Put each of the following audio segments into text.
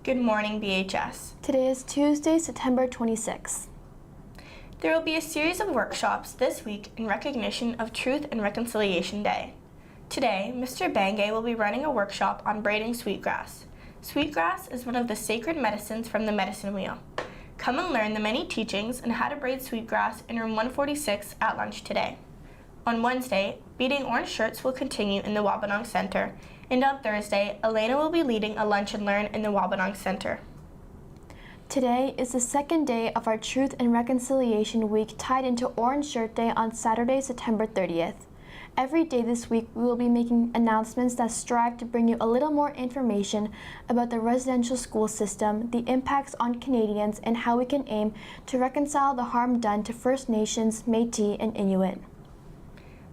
Good morning, BHS. Today is Tuesday, September 26th. There will be a series of workshops this week in recognition of Truth and Reconciliation Day. Today, Mr. Bangay will be running a workshop on braiding sweetgrass. Sweetgrass is one of the sacred medicines from the medicine wheel. Come and learn the many teachings on how to braid sweetgrass in room 146 at lunch today. On Wednesday, beading orange shirts will continue in the Wabanong Center, and on Thursday, Elena will be leading a lunch and learn in the Wabanong Center. Today is the second day of our Truth and Reconciliation Week tied into Orange Shirt Day on Saturday, September 30th. Every day this week, we will be making announcements that strive to bring you a little more information about the residential school system, the impacts on Canadians, and how we can aim to reconcile the harm done to First Nations, Métis, and Inuit.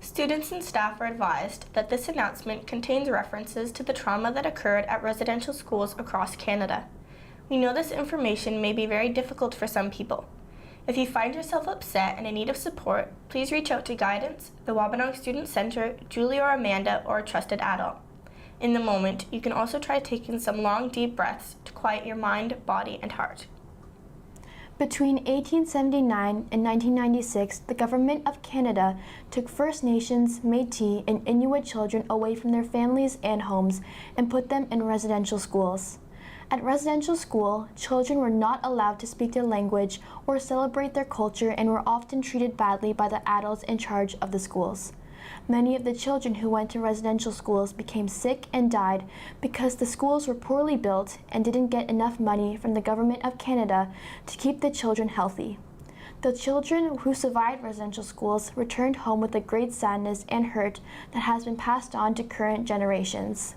Students and staff are advised that this announcement contains references to the trauma that occurred at residential schools across Canada. We know this information may be very difficult for some people. If you find yourself upset and in need of support, please reach out to Guidance, the Wabanong Student Center, Julie or Amanda, or a trusted adult. In the moment, you can also try taking some long, deep breaths to quiet your mind, body, and heart. Between 1879 and 1996, the Government of Canada took First Nations, Métis, and Inuit children away from their families and homes and put them in residential schools. At residential school, children were not allowed to speak their language or celebrate their culture and were often treated badly by the adults in charge of the schools. Many of the children who went to residential schools became sick and died because the schools were poorly built and didn't get enough money from the Government of Canada to keep the children healthy. The children who survived residential schools returned home with a great sadness and hurt that has been passed on to current generations.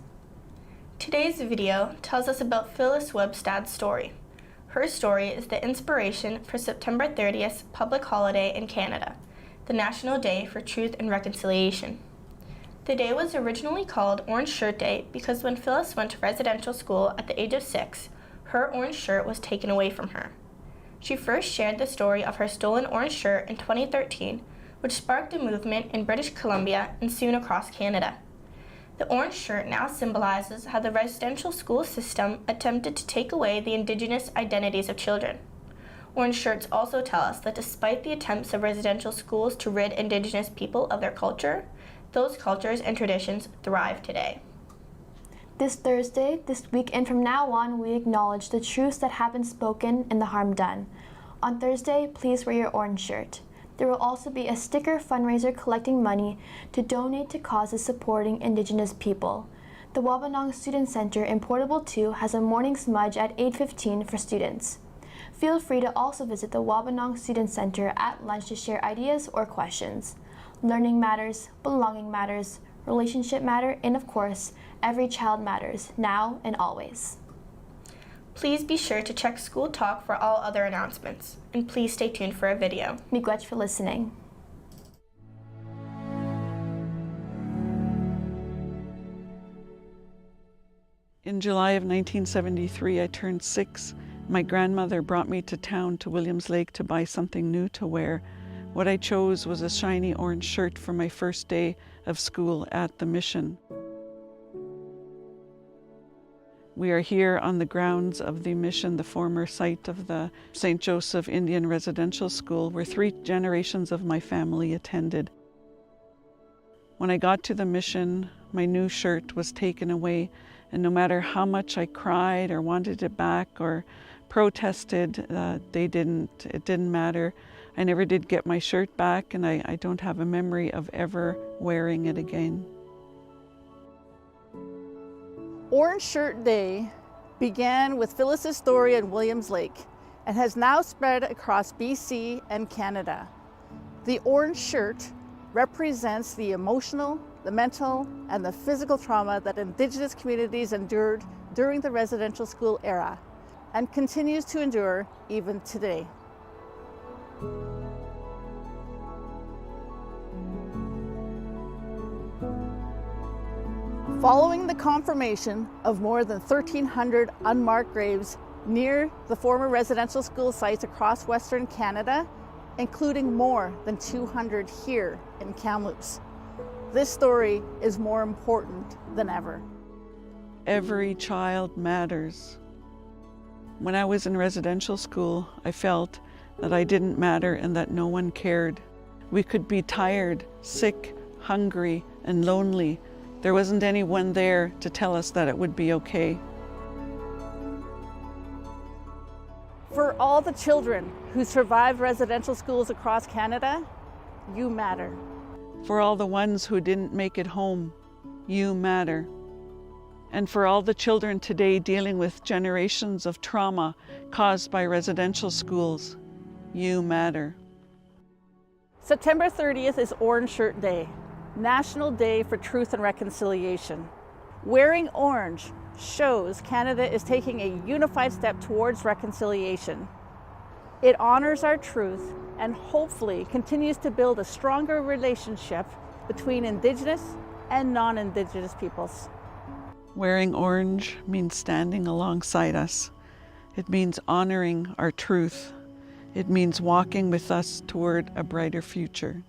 Today's video tells us about Phyllis Webstad's story. Her story is the inspiration for September 30th public holiday in Canada, the National Day for Truth and Reconciliation. The day was originally called Orange Shirt Day because when Phyllis went to residential school at the age of 6, her orange shirt was taken away from her. She first shared the story of her stolen orange shirt in 2013, which sparked a movement in British Columbia and soon across Canada. The orange shirt now symbolizes how the residential school system attempted to take away the Indigenous identities of children. Orange shirts also tell us that despite the attempts of residential schools to rid Indigenous people of their culture, those cultures and traditions thrive today. This Thursday, this week, and from now on, we acknowledge the truths that have been spoken and the harm done. On Thursday, please wear your orange shirt. There will also be a sticker fundraiser collecting money to donate to causes supporting Indigenous people. The Wabanong Student Center in Portable 2 has a morning smudge at 8:15 for students. Feel free to also visit the Wabanong Student Center at lunch to share ideas or questions. Learning matters, belonging matters, relationship matter, and of course, every child matters, now and always. Please be sure to check School Talk for all other announcements, and please stay tuned for a video. Miigwech for listening. In July of 1973, I turned 6. My grandmother brought me to town to Williams Lake to buy something new to wear. What I chose was a shiny orange shirt for my first day of school at the mission. We are here on the grounds of the mission, the former site of the St. Joseph Indian Residential School, where 3 generations of my family attended. When I got to the mission, my new shirt was taken away, and no matter how much I cried or wanted it back or protested, it didn't matter. I never did get my shirt back, and I don't have a memory of ever wearing it again. Orange Shirt Day began with Phyllis's story at Williams Lake and has now spread across BC and Canada. The orange shirt represents the emotional, the mental, and the physical trauma that Indigenous communities endured during the residential school era and continues to endure even today. Following the confirmation of more than 1,300 unmarked graves near the former residential school sites across Western Canada, including more than 200 here in Kamloops, this story is more important than ever. Every child matters. When I was in residential school, I felt that I didn't matter and that no one cared. We could be tired, sick, hungry, and lonely. There wasn't anyone there to tell us that it would be okay. For all the children who survived residential schools across Canada, you matter. For all the ones who didn't make it home, you matter. And for all the children today dealing with generations of trauma caused by residential schools, you matter. September 30th is Orange Shirt Day, National Day for Truth and Reconciliation. Wearing orange shows Canada is taking a unified step towards reconciliation. It honors our truth and hopefully continues to build a stronger relationship between Indigenous and non-Indigenous peoples. Wearing orange means standing alongside us. It means honoring our truth. It means walking with us toward a brighter future.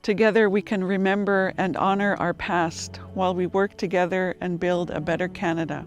Together we can remember and honor our past while we work together and build a better Canada.